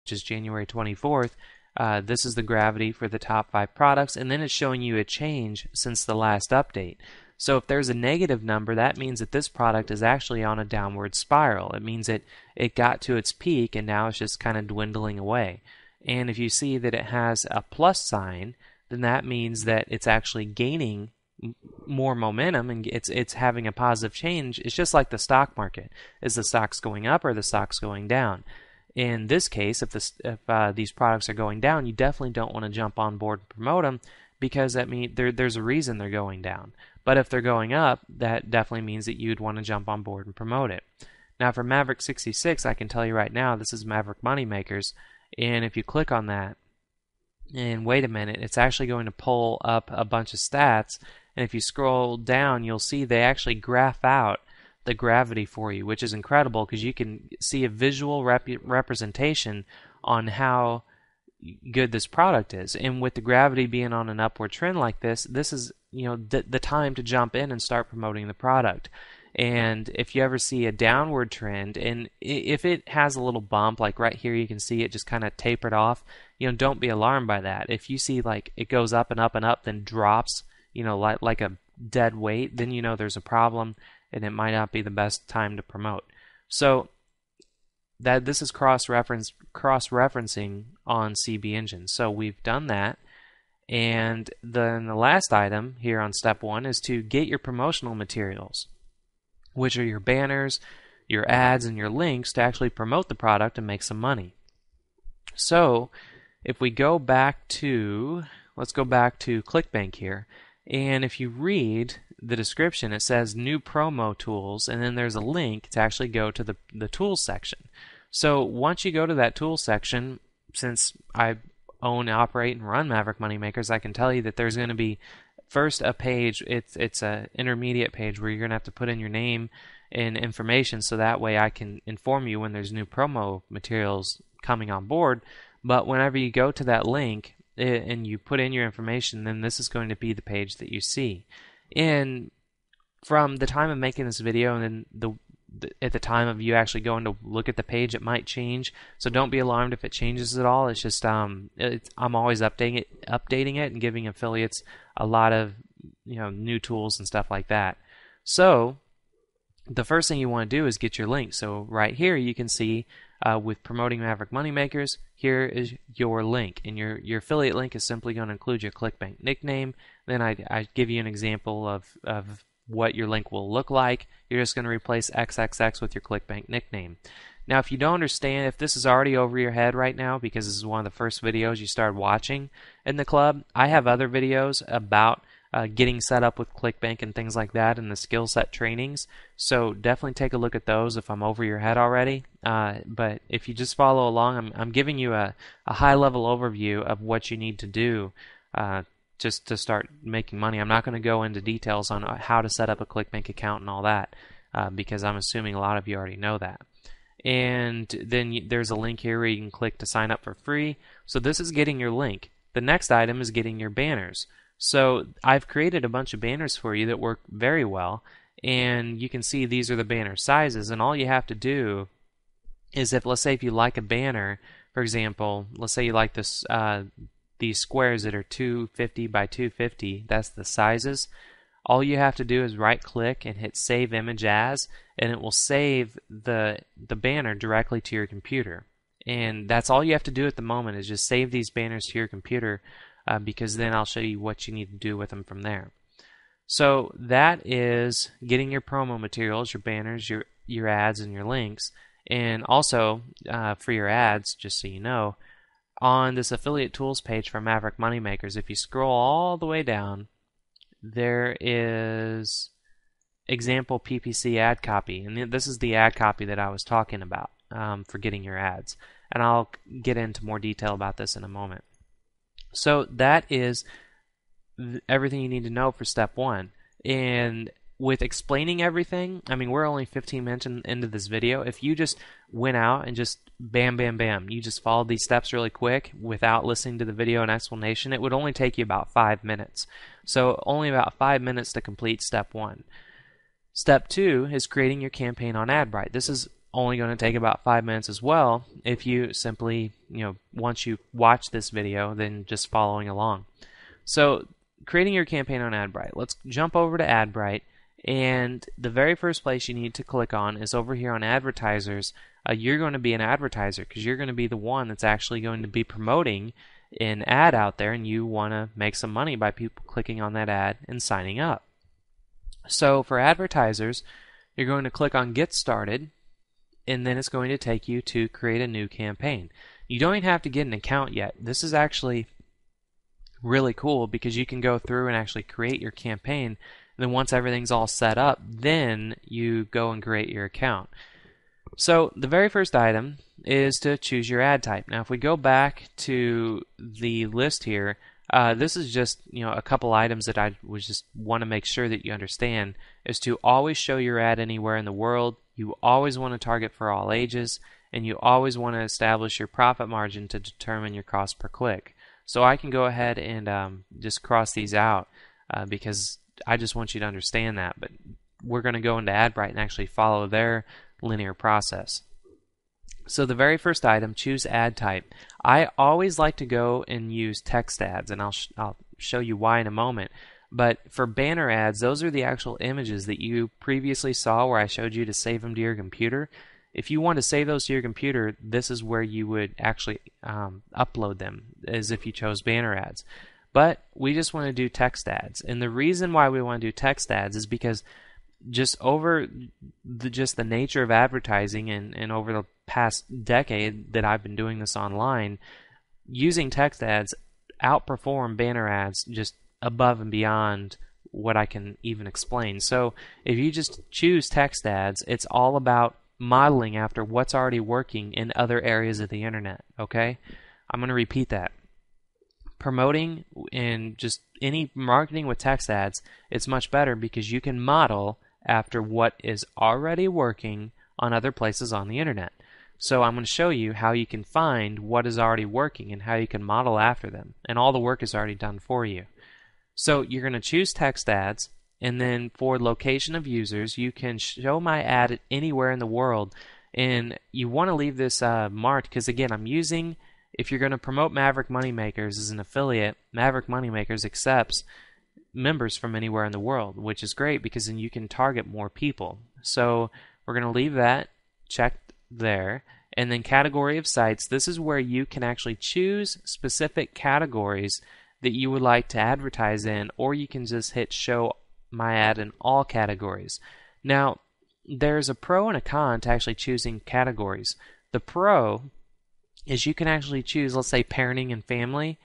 which is January 24th, this is the gravity for the top 5 products, and then it's showing you a change since the last update. So if there's a negative number, that means that this product is actually on a downward spiral. It means it got to its peak and now it's just kind of dwindling away. And if you see that it has a plus sign, then that means that it's actually gaining more momentum and it's having a positive change. It's just like the stock market. Is the stocks going up or the stocks going down? In this case, if these products are going down, you definitely don't want to jump on board and promote them, because that means there's a reason they're going down. But if they're going up, that definitely means that you'd want to jump on board and promote it. Now for Maverick 66, I can tell you right now, this is Maverick Moneymakers, and if you click on that and wait a minute, it's actually going to pull up a bunch of stats, and if you scroll down, you'll see they actually graph out the gravity for you, which is incredible because you can see a visual representation on how good this product is. And with the gravity being on an upward trend like this is the time to jump in and start promoting the product. And if you ever see a downward trend, and if it has a little bump, like right here you can see it just kind of tapered off, don't be alarmed by that. If you see like it goes up and up and up, then drops, like a dead weight, then there's a problem and it might not be the best time to promote. So that this is cross-referencing on CB Engine. So we've done that. And then the last item here on step 1 is to get your promotional materials, which are your banners, your ads, and your links to actually promote the product and make some money. So if we go back to, let's go back to ClickBank here, and if you read the description, it says new promo tools, and then there's a link to actually go to the tools section. So once you go to that tools section, since I own, operate, and run Maverick Moneymakers, I can tell you that there's going to be first a page. It's an intermediate page where you're going to have to put in your name and information, so that way I can inform you when there's new promo materials coming on board. But whenever you go to that link and you put in your information, then this is going to be the page that you see. And from the time of making this video and then at the time of you actually going to look at the page, it might change. So don't be alarmed if it changes at all. It's just I'm always updating it and giving affiliates a lot of new tools and stuff like that. So the first thing you want to do is get your link. So right here you can see with promoting Maverick Moneymakers, here is your link, and your affiliate link is simply going to include your ClickBank nickname. Then I give you an example of what your link will look like. You're just going to replace XXX with your ClickBank nickname. Now if you don't understand, if this is already over your head right now because this is one of the first videos you started watching in the club, I have other videos about getting set up with ClickBank and things like that and the skill set trainings. So definitely take a look at those if I'm over your head already. But if you just follow along, I'm giving you a high level overview of what you need to do just to start making money. I'm not going to go into details on how to set up a ClickBank account and all that because I'm assuming a lot of you already know that. And then there's a link here where you can click to sign up for free. So this is getting your link. The next item is getting your banners. So I've created a bunch of banners for you that work very well, and you can see these are the banner sizes, and all you have to do is let's say if you like a banner, for example, let's say you like this these squares that are 250 by 250, that's the sizes. All you have to do is right click and hit save image as, and it will save the banner directly to your computer. And that's all you have to do at the moment, is just save these banners to your computer, because then I'll show you what you need to do with them from there. So that is getting your promo materials, your banners, your ads, and your links. And also for your ads, just so you know, on this affiliate tools page for Maverick Moneymakers, if you scroll all the way down, there is example PPC ad copy, and this is the ad copy that I was talking about for getting your ads. And I'll get into more detail about this in a moment. So that is everything you need to know for step 1. And with explaining everything, I mean, we're only 15 minutes into this video. If you just went out and just bam, bam, bam, you just followed these steps really quick without listening to the video and explanation, it would only take you about 5 minutes. So only about 5 minutes to complete step 1. Step 2 is creating your campaign on Adbright. This is only going to take about 5 minutes as well if you simply, once you watch this video, then just following along. So creating your campaign on Adbright. Let's jump over to Adbright, and the very first place you need to click on is over here on advertisers. You're going to be an advertiser because you're going to be the one that's actually going to be promoting an ad out there, and you want to make some money by people clicking on that ad and signing up. So for advertisers, you're going to click on Get Started, and then it's going to take you to create a new campaign. You don't even have to get an account yet. This is actually really cool because you can go through and actually create your campaign, and then once everything's all set up, then you go and create your account. So the very first item is to choose your ad type. Now if we go back to the list here, this is just a couple items that I would just want to make sure that you understand, is to always show your ad anywhere in the world. You always want to target for all ages, and you always want to establish your profit margin to determine your cost per click. So I can go ahead and just cross these out because I just want you to understand that. But we're going to go into Adbright and actually follow their linear process. So the very first item, choose ad type. I always like to go and use text ads, and I'll show you why in a moment. But for banner ads, those are the actual images that you previously saw where I showed you to save them to your computer. If you want to save those to your computer, this is where you would actually upload them, as if you chose banner ads. But we just want to do text ads. And the reason why we want to do text ads is because just over the nature of advertising and over the past decade that I've been doing this online, using text ads outperform banner ads just above and beyond what I can even explain. So if you just choose text ads, it's all about modeling after what's already working in other areas of the internet. Okay? I'm going to repeat that. Promoting and just any marketing with text ads, it's much better because you can model after what is already working on other places on the internet. So I'm going to show you how you can find what is already working and how you can model after them. And all the work is already done for you. So you're going to choose text ads, and then for location of users, you can show my ad anywhere in the world. And you want to leave this marked because, again, I'm using, if you're going to promote Maverick Moneymakers as an affiliate, Maverick Moneymakers accepts members from anywhere in the world, which is great because then you can target more people. So we're going to leave that checked there. And then category of sites, this is where you can actually choose specific categories that you would like to advertise in, or you can just hit show my ad in all categories. Now there's a pro and a con to actually choosing categories. The pro is you can actually choose, let's say, parenting and family.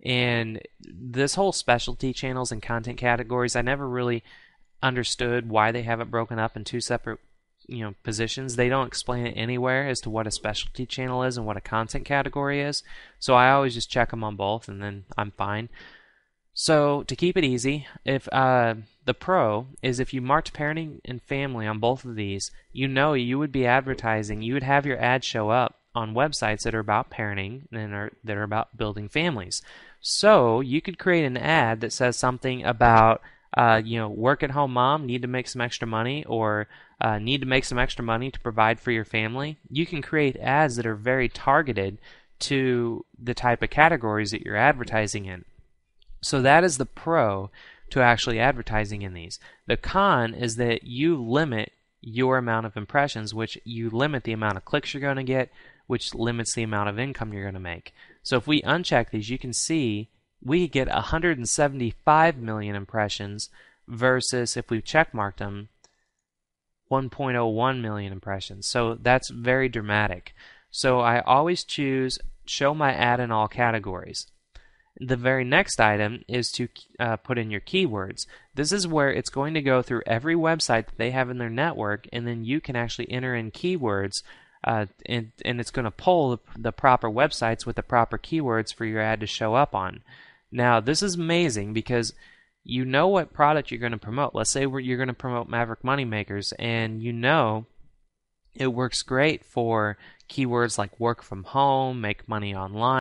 And this whole specialty channels and content categories, I never really understood why they have it broken up in two separate positions. They don't explain it anywhere as to what a specialty channel is and what a content category is. So I always just check them on both, and then I'm fine. So to keep it easy, if the pro is if you marked parenting and family on both of these, you would be advertising, you would have your ad show up on websites that are about parenting and that are about building families. So you could create an ad that says something about work at home mom, need to make some extra money, or need to make some extra money to provide for your family. You can create ads that are very targeted to the type of categories that you're advertising in. So that is the pro to actually advertising in these. The con is that you limit your amount of impressions, which you limit the amount of clicks you're going to get, which limits the amount of income you're going to make. So if we uncheck these, you can see we get 175 million impressions versus, if we checkmarked them, 1.01 million impressions. So that's very dramatic. So I always choose show my ad in all categories. The very next item is to put in your keywords. This is where it's going to go through every website that they have in their network, and then you can actually enter in keywords, and it's going to pull the proper websites with the proper keywords for your ad to show up on. Now, this is amazing because you know what product you're going to promote. Let's say you're going to promote Maverick Moneymakers, and you know it works great for keywords like work from home, make money online.